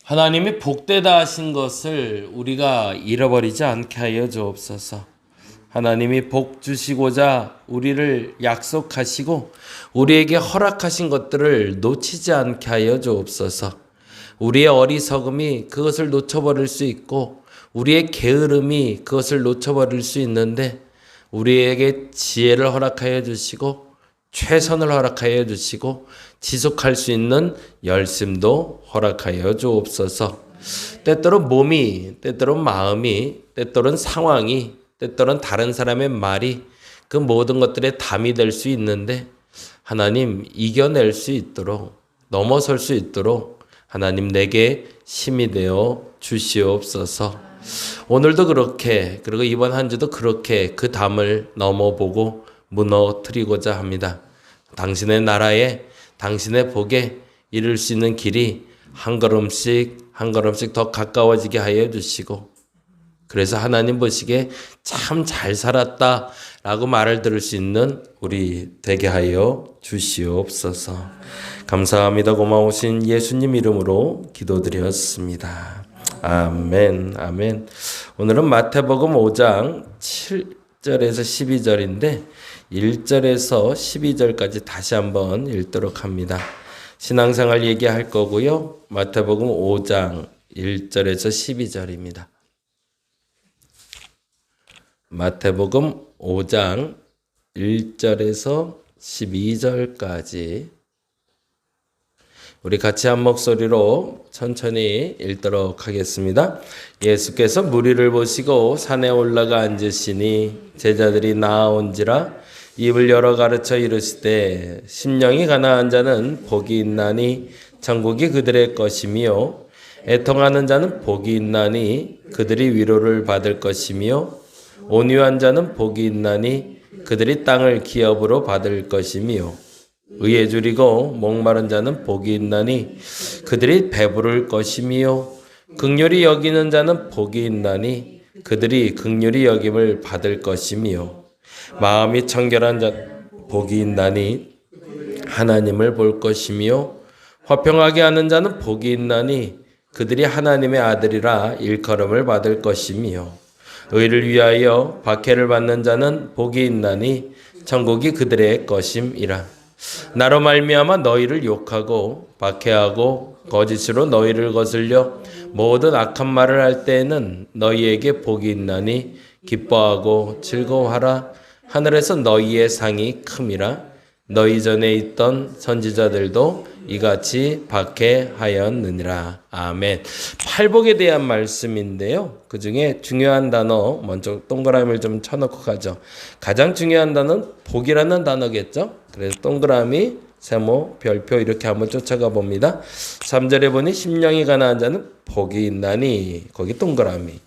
하나님이 복되다 하신 것을 우리가 잃어버리지 않게 하여 주옵소서. 하나님이 복 주시고자 우리를 약속하시고 우리에게 허락하신 것들을 놓치지 않게 하여 주옵소서. 우리의 어리석음이 그것을 놓쳐버릴 수 있고 우리의 게으름이 그것을 놓쳐버릴 수 있는데 우리에게 지혜를 허락하여 주시고 최선을 허락하여 주시고 지속할 수 있는 열심도 허락하여 주옵소서. 때때로 몸이, 때때로 마음이, 때때로는 상황이, 때때로는 다른 사람의 말이 그 모든 것들에 담이 될 수 있는데 하나님 이겨낼 수 있도록 넘어설 수 있도록 하나님 내게 힘이 되어 주시옵소서. 오늘도 그렇게 그리고 이번 한 주도 그렇게 그 담을 넘어보고 무너뜨리고자 합니다. 당신의 나라에 당신의 복에 이룰 수 있는 길이 한 걸음씩 한 걸음씩 더 가까워지게 하여 주시고 그래서 하나님 보시기에 참 잘 살았다 라고 말을 들을 수 있는 우리 되게 하여 주시옵소서. 감사합니다. 고마우신 예수님 이름으로 기도드렸습니다. 아멘. 아멘. 오늘은 마태복음 5장 7절에서 12절인데 1절에서 12절까지 다시 한번 읽도록 합니다. 신앙생활 얘기할 거고요. 마태복음 5장 1절에서 12절입니다. 마태복음 5장 1절에서 12절까지 우리 같이 한 목소리로 천천히 읽도록 하겠습니다. 예수께서 무리를 보시고 산에 올라가 앉으시니 제자들이 나아온지라 입을 열어 가르쳐 이르시되 심령이 가난한 자는 복이 있나니 천국이 그들의 것이며 애통하는 자는 복이 있나니 그들이 위로를 받을 것이며 온유한 자는 복이 있나니 그들이 땅을 기업으로 받을 것이며 의에 줄이고 목마른 자는 복이 있나니 그들이 배부를 것이며 긍휼히 여기는 자는 복이 있나니 그들이 긍휼히 여김을 받을 것이며 마음이 청결한 자 복이 있나니 하나님을 볼 것이며 화평하게 하는 자는 복이 있나니 그들이 하나님의 아들이라 일컬음을 받을 것이며 의를 위하여 박해를 받는 자는 복이 있나니 천국이 그들의 것임이라. 나로 말미암아 너희를 욕하고 박해하고 거짓으로 너희를 거슬려 모든 악한 말을 할 때에는 너희에게 복이 있나니 기뻐하고 즐거워하라. 하늘에서 너희의 상이 큼이라. 너희 전에 있던 선지자들도 이같이 박해하였느니라. 아멘. 팔복에 대한 말씀인데요. 그 중에 중요한 단어 먼저 동그라미를 좀 쳐놓고 가죠. 가장 중요한 단어는 복이라는 단어겠죠. 그래서 동그라미, 세모, 별표 이렇게 한번 쫓아가 봅니다. 3절에 보니 심령이 가난한 자는 복이 있나니 거기 동그라미.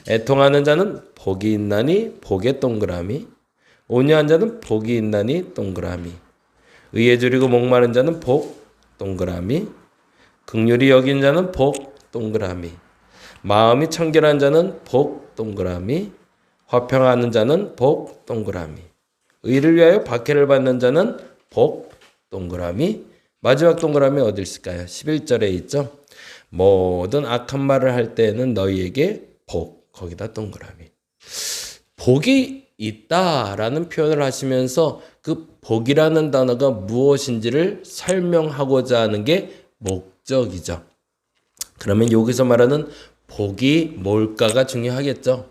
애통하는 자는 복이 있나니 복에 동그라미. 온유한 자는 복이 있나니 동그라미. 의에 줄이고 목마른 자는 복 동그라미. 긍휼히 여긴 자는 복 동그라미. 마음이 청결한 자는 복 동그라미. 화평하는 자는 복 동그라미. 의를 위하여 박해를 받는 자는 복 동그라미. 마지막 동그라미 어디 있을까요? 11절에 있죠. 모든 악한 말을 할 때에는 너희에게 복 거기다 동그라미. 복이 있다라는 표현을 하시면서 그 복이라는 단어가 무엇인지를 설명하고자 하는 게 목적이죠. 그러면 여기서 말하는 복이 뭘까가 중요하겠죠.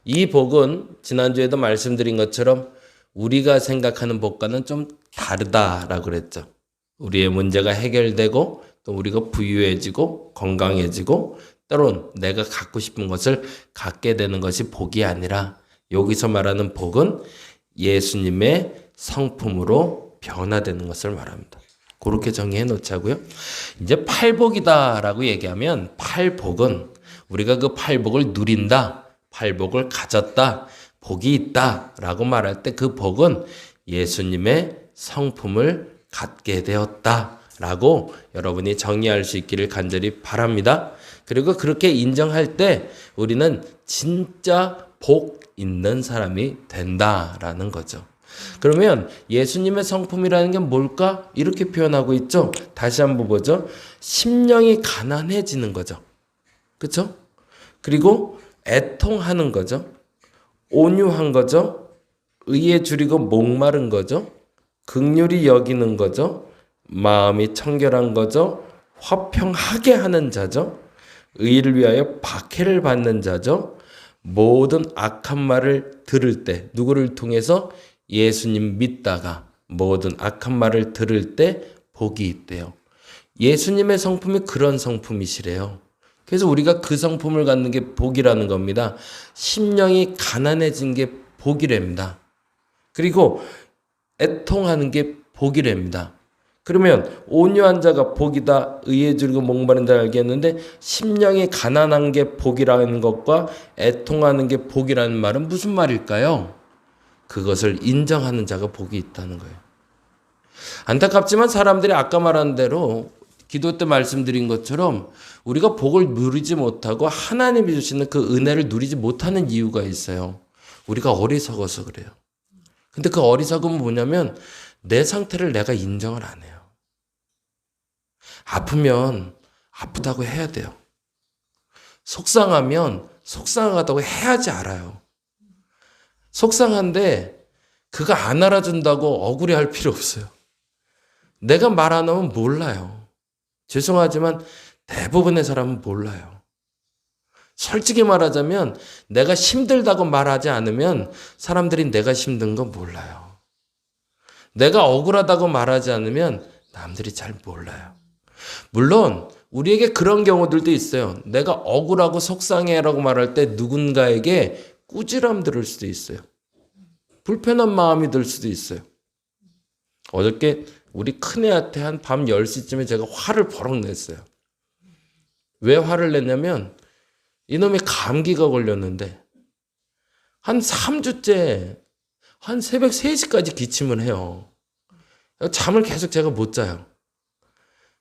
이 복은 지난주에도 말씀드린 것처럼 우리가 생각하는 복과는 좀 다르다라고 그랬죠. 우리의 문제가 해결되고 또 우리가 부유해지고 건강해지고 때론 내가 갖고 싶은 것을 갖게 되는 것이 복이 아니라 여기서 말하는 복은 예수님의 성품으로 변화되는 것을 말합니다. 그렇게 정의해 놓자고요. 이제 팔복이다라고 얘기하면 팔복은 우리가 그 팔복을 누린다, 팔복을 가졌다, 복이 있다라고 말할 때 그 복은 예수님의 성품을 갖게 되었다라고 여러분이 정의할 수 있기를 간절히 바랍니다. 그리고 그렇게 인정할 때 우리는 진짜 복 있는 사람이 된다라는 거죠. 그러면 예수님의 성품이라는 게 뭘까? 이렇게 표현하고 있죠. 다시 한번 보죠. 심령이 가난해지는 거죠. 그렇죠? 그리고 애통하는 거죠. 온유한 거죠. 의에 줄이고 목마른 거죠. 긍휼히 여기는 거죠. 마음이 청결한 거죠. 화평하게 하는 자죠. 의를 위하여 박해를 받는 자죠. 모든 악한 말을 들을 때 누구를 통해서 예수님 믿다가 모든 악한 말을 들을 때 복이 있대요. 예수님의 성품이 그런 성품이시래요. 그래서 우리가 그 성품을 갖는 게 복이라는 겁니다. 심령이 가난해진 게 복이랍니다. 그리고 애통하는 게 복이랍니다. 그러면 온유한 자가 복이다, 의에 줄이고 목마른 자 알겠는데 심령이 가난한 게 복이라는 것과 애통하는 게 복이라는 말은 무슨 말일까요? 그것을 인정하는 자가 복이 있다는 거예요. 안타깝지만 사람들이 아까 말한 대로 기도 때 말씀드린 것처럼 우리가 복을 누리지 못하고 하나님이 주시는 그 은혜를 누리지 못하는 이유가 있어요. 우리가 어리석어서 그래요. 근데 그 어리석음은 뭐냐면 내 상태를 내가 인정을 안 해요. 아프면 아프다고 해야 돼요. 속상하면 속상하다고 해야지 알아요. 속상한데 그거 안 알아준다고 억울해할 필요 없어요. 내가 말 안 하면 몰라요. 죄송하지만 대부분의 사람은 몰라요. 솔직히 말하자면 내가 힘들다고 말하지 않으면 사람들이 내가 힘든 거 몰라요. 내가 억울하다고 말하지 않으면 남들이 잘 몰라요. 물론 우리에게 그런 경우들도 있어요. 내가 억울하고 속상해라고 말할 때 누군가에게 꾸지람 들을 수도 있어요. 불편한 마음이 들 수도 있어요. 어저께 우리 큰애한테 한 밤 10시쯤에 제가 화를 버럭 냈어요. 왜 화를 냈냐면 이놈이 감기가 걸렸는데 한 3주째 한 새벽 3시까지 기침을 해요. 잠을 계속 제가 못 자요.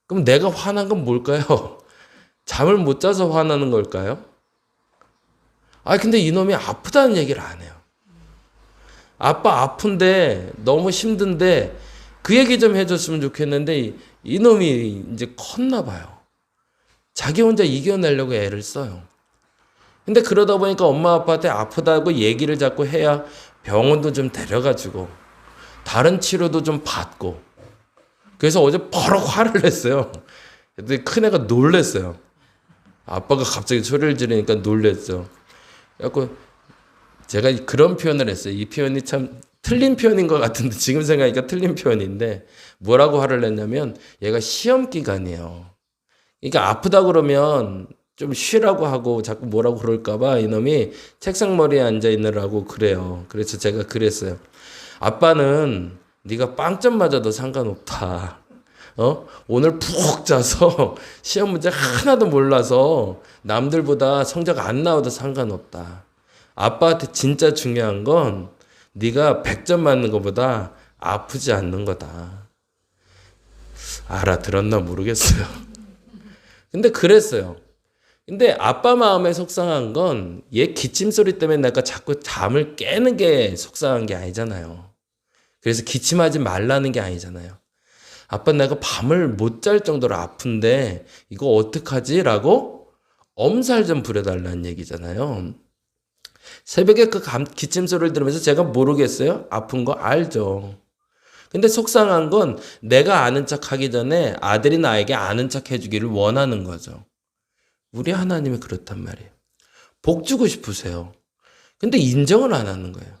그럼 내가 화난 건 뭘까요? 잠을 못 자서 화나는 걸까요? 근데 이놈이 아프다는 얘기를 안 해요. 아빠 아픈데 너무 힘든데 그 얘기 좀 해줬으면 좋겠는데 이놈이 이제 컸나 봐요. 자기 혼자 이겨내려고 애를 써요. 근데 그러다 보니까 엄마 아빠한테 아프다고 얘기를 자꾸 해야 병원도 좀 데려가지고 다른 치료도 좀 받고 그래서 어제 버럭 화를 냈어요. 근데 큰애가 놀랬어요. 아빠가 갑자기 소리를 지르니까 놀랬죠. 그래서 제가 그런 표현을 했어요. 이 표현이 참 틀린 표현인 것 같은데 지금 생각하니까 틀린 표현인데 뭐라고 화를 냈냐면 얘가 시험 기간이에요. 그러니까 아프다 그러면 좀 쉬라고 하고 자꾸 뭐라고 그럴까 봐 이놈이 책상 머리에 앉아 있느라고 그래요. 그래서 제가 그랬어요. 아빠는 네가 빵점 맞아도 상관없다. 오늘 푹 자서 시험 문제 하나도 몰라서 남들보다 성적 안 나와도 상관없다. 아빠한테 진짜 중요한 건 네가 100점 맞는 것보다 아프지 않는 거다. 알아들었나 모르겠어요. 근데 그랬어요. 근데 아빠 마음에 속상한 건 얘 기침 소리 때문에 내가 자꾸 잠을 깨는 게 속상한 게 아니잖아요. 그래서 기침하지 말라는 게 아니잖아요. 아빠 내가 밤을 못 잘 정도로 아픈데 이거 어떡하지? 라고 엄살 좀 부려달라는 얘기잖아요. 새벽에 그 기침 소리를 들으면서 제가 모르겠어요? 아픈 거 알죠. 근데 속상한 건 내가 아는 척 하기 전에 아들이 나에게 아는 척 해주기를 원하는 거죠. 우리 하나님이 그렇단 말이에요. 복 주고 싶으세요. 근데 인정을 안 하는 거예요.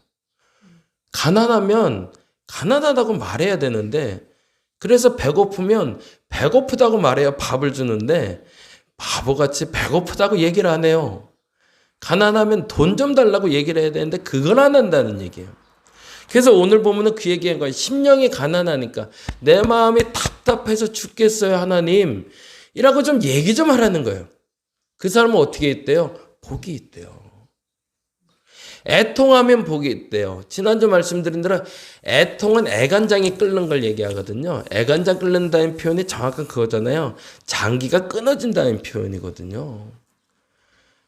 가난하면 가난하다고 말해야 되는데 그래서 배고프면 배고프다고 말해야 밥을 주는데 바보같이 배고프다고 얘기를 안 해요. 가난하면 돈 좀 달라고 얘기를 해야 되는데 그걸 안 한다는 얘기예요. 그래서 오늘 보면은 그 얘기한 거예요. 심령이 가난하니까 내 마음이 답답해서 죽겠어요 하나님 이라고 좀 얘기 좀 하라는 거예요. 그 사람은 어떻게 있대요? 복이 있대요. 애통하면 복이 있대요. 지난주 말씀드린 대로 애통은 애간장이 끓는 걸 얘기하거든요. 애간장 끓는다는 표현이 정확한 그거잖아요. 장기가 끊어진다는 표현이거든요.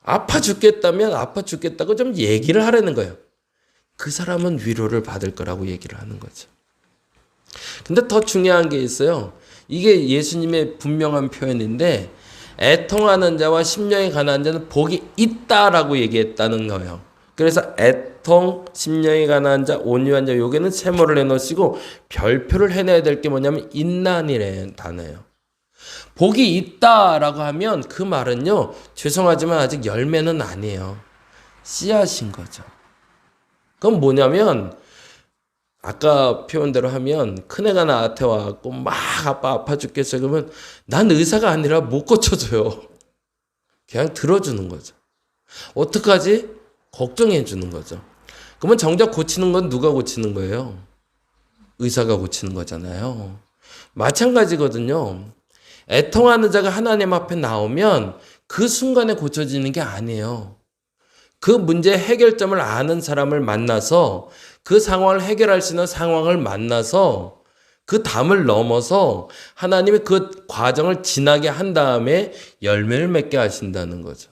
아파 죽겠다면 아파 죽겠다고 좀 얘기를 하라는 거예요. 그 사람은 위로를 받을 거라고 얘기를 하는 거죠. 근데 더 중요한 게 있어요. 이게 예수님의 분명한 표현인데 애통하는 자와 심령이 가난한 자는 복이 있다라고 얘기했다는 거예요. 그래서 애통, 심령이 가난한 자, 온유한 자, 여기는 세모를 해놓으시고 별표를 해내야 될 게 뭐냐면 인난이라는 단어예요. 복이 있다라고 하면 그 말은요, 죄송하지만 아직 열매는 아니에요. 씨앗인 거죠. 그건 뭐냐면 아까 표현대로 하면 큰애가 나한테 와갖고 막 아파 죽겠어 그러면 난 의사가 아니라 못 고쳐줘요. 그냥 들어주는 거죠. 어떡하지? 걱정해 주는 거죠. 그러면 정작 고치는 건 누가 고치는 거예요? 의사가 고치는 거잖아요. 마찬가지거든요. 애통하는 자가 하나님 앞에 나오면 그 순간에 고쳐지는 게 아니에요. 그 문제의 해결점을 아는 사람을 만나서 그 상황을 해결할 수 있는 상황을 만나서 그 담을 넘어서 하나님이 그 과정을 지나게 한 다음에 열매를 맺게 하신다는 거죠.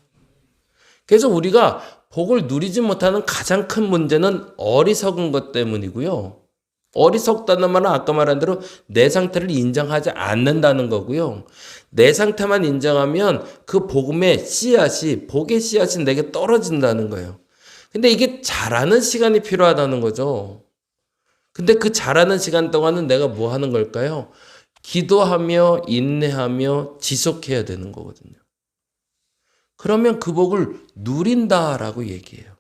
그래서 우리가 복을 누리지 못하는 가장 큰 문제는 어리석은 것 때문이고요. 어리석다는 말은 아까 말한 대로 내 상태를 인정하지 않는다는 거고요. 내 상태만 인정하면 그 복음의 씨앗이, 복의 씨앗이 내게 떨어진다는 거예요. 근데 이게 자라는 시간이 필요하다는 거죠. 근데 그 자라는 시간 동안은 내가 뭐 하는 걸까요? 기도하며 인내하며 지속해야 되는 거거든요. 그러면 그 복을 누린다라고 얘기해요.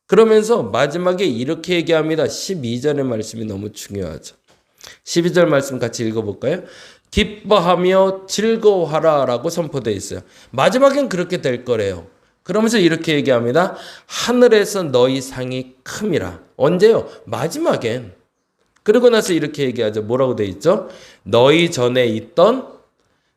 그러면서 마지막에 이렇게 얘기합니다. 12절의 말씀이 너무 중요하죠. 12절 말씀 같이 읽어볼까요? 기뻐하며 즐거워하라 라고 선포되어 있어요. 마지막엔 그렇게 될 거래요. 그러면서 이렇게 얘기합니다. 하늘에서 너희 상이 큼이라. 언제요? 마지막엔. 그러고 나서 이렇게 얘기하죠. 뭐라고 되어 있죠? 너희 전에 있던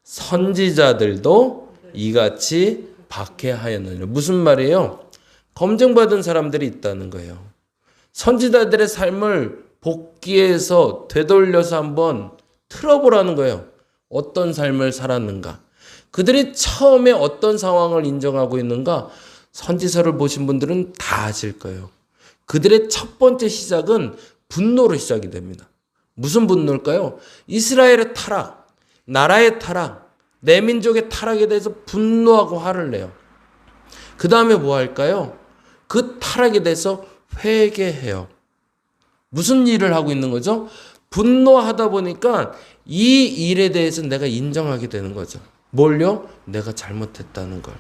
선지자들도 이같이 박해하였느니라. 무슨 말이에요? 검증받은 사람들이 있다는 거예요. 선지자들의 삶을 복귀해서 되돌려서 한번 틀어보라는 거예요. 어떤 삶을 살았는가. 그들이 처음에 어떤 상황을 인정하고 있는가. 선지서를 보신 분들은 다 아실 거예요. 그들의 첫 번째 시작은 분노로 시작이 됩니다. 무슨 분노일까요? 이스라엘의 타락, 나라의 타락, 내 민족의 타락에 대해서 분노하고 화를 내요. 그 다음에 뭐 할까요? 그 타락에 대해서 회개해요. 무슨 일을 하고 있는 거죠? 분노하다 보니까 이 일에 대해서 내가 인정하게 되는 거죠. 뭘요? 내가 잘못했다는 걸.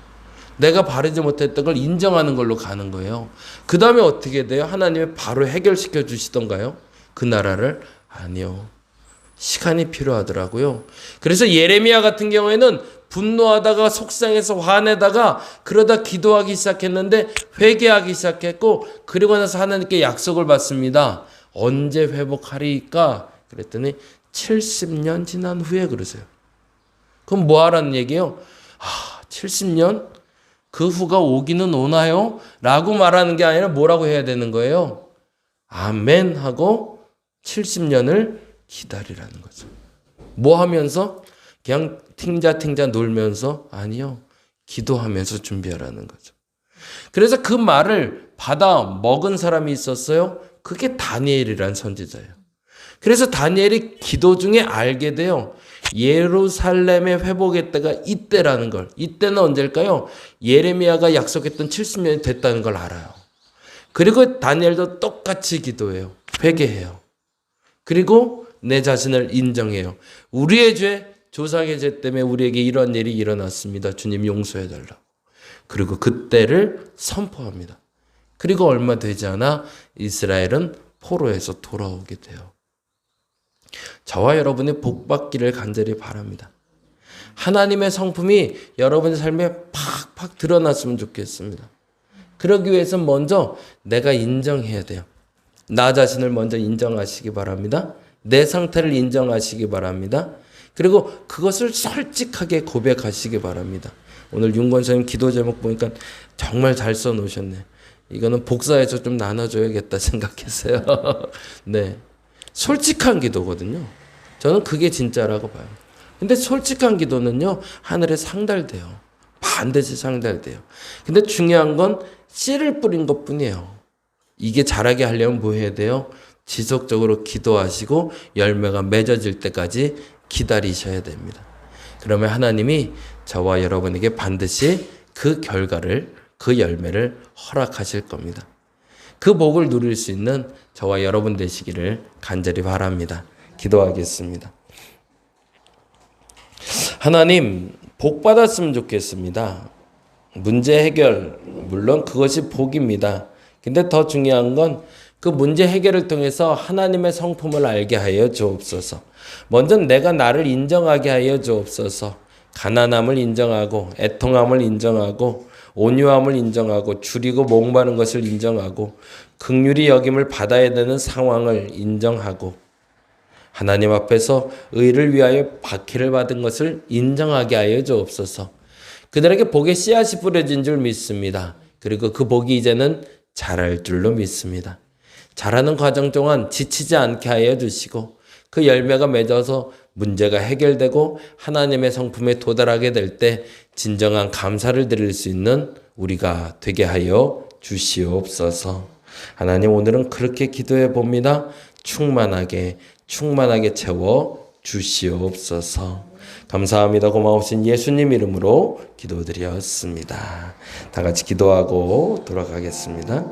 내가 바르지 못했던 걸 인정하는 걸로 가는 거예요. 그 다음에 어떻게 돼요? 하나님이 바로 해결시켜 주시던가요? 그 나라를? 아니요. 시간이 필요하더라고요. 그래서 예레미야 같은 경우에는 분노하다가 속상해서 화내다가 그러다 기도하기 시작했는데 회개하기 시작했고 그리고 나서 하나님께 약속을 받습니다. 언제 회복하리까? 그랬더니 70년 지난 후에 그러세요. 그럼 뭐 하라는 얘기예요? 70년? 그 후가 오기는 오나요? 라고 말하는 게 아니라 뭐라고 해야 되는 거예요? 아멘 하고 70년을 기다리라는 거죠. 뭐 하면서? 그냥 팅자 놀면서? 아니요. 기도하면서 준비하라는 거죠. 그래서 그 말을 받아 먹은 사람이 있었어요. 그게 다니엘이란 선지자예요. 그래서 다니엘이 기도 중에 알게 돼요. 예루살렘의 회복의 때가 이때라는 걸. 이때는 언제일까요? 예레미야가 약속했던 70년이 됐다는 걸 알아요. 그리고 다니엘도 똑같이 기도해요. 회개해요. 그리고 내 자신을 인정해요. 우리의 죄, 조상의 죄 때문에 우리에게 이런 일이 일어났습니다. 주님 용서해달라고. 그리고 그때를 선포합니다. 그리고 얼마 되지 않아 이스라엘은 포로에서 돌아오게 돼요. 저와 여러분이 복받기를 간절히 바랍니다. 하나님의 성품이 여러분의 삶에 팍팍 드러났으면 좋겠습니다. 그러기 위해서 먼저 내가 인정해야 돼요. 나 자신을 먼저 인정하시기 바랍니다. 내 상태를 인정하시기 바랍니다. 그리고 그것을 솔직하게 고백하시기 바랍니다. 오늘 윤권 선생님 기도 제목 보니까 정말 잘 써놓으셨네. 이거는 복사해서 좀 나눠줘야겠다 생각했어요. 네, 솔직한 기도거든요. 저는 그게 진짜라고 봐요. 근데 솔직한 기도는요, 하늘에 상달돼요. 반드시 상달돼요. 근데 중요한 건 씨를 뿌린 것 뿐이에요. 이게 자라게 하려면 뭐 해야 돼요? 지속적으로 기도하시고 열매가 맺어질 때까지 기다리셔야 됩니다. 그러면 하나님이 저와 여러분에게 반드시 그 결과를, 그 열매를 허락하실 겁니다. 그 복을 누릴 수 있는 저와 여러분 되시기를 간절히 바랍니다. 기도하겠습니다. 하나님, 복 받았으면 좋겠습니다. 문제 해결, 물론 그것이 복입니다. 근데 더 중요한 건 그 문제 해결을 통해서 하나님의 성품을 알게 하여 주옵소서. 먼저 내가 나를 인정하게 하여 주옵소서. 가난함을 인정하고, 애통함을 인정하고, 온유함을 인정하고, 줄이고 목마른 것을 인정하고, 긍휼히 여김을 받아야 되는 상황을 인정하고, 하나님 앞에서 의를 위하여 박해를 받은 것을 인정하게 하여 주옵소서. 그들에게 복의 씨앗이 뿌려진 줄 믿습니다. 그리고 그 복이 이제는 자랄 줄로 믿습니다. 자라는 과정 동안 지치지 않게 하여 주시고 그 열매가 맺어서 문제가 해결되고 하나님의 성품에 도달하게 될 때 진정한 감사를 드릴 수 있는 우리가 되게 하여 주시옵소서. 하나님, 오늘은 그렇게 기도해 봅니다. 충만하게 채워 주시옵소서. 감사합니다. 고마우신 예수님 이름으로 기도드렸습니다. 다 같이 기도하고 돌아가겠습니다.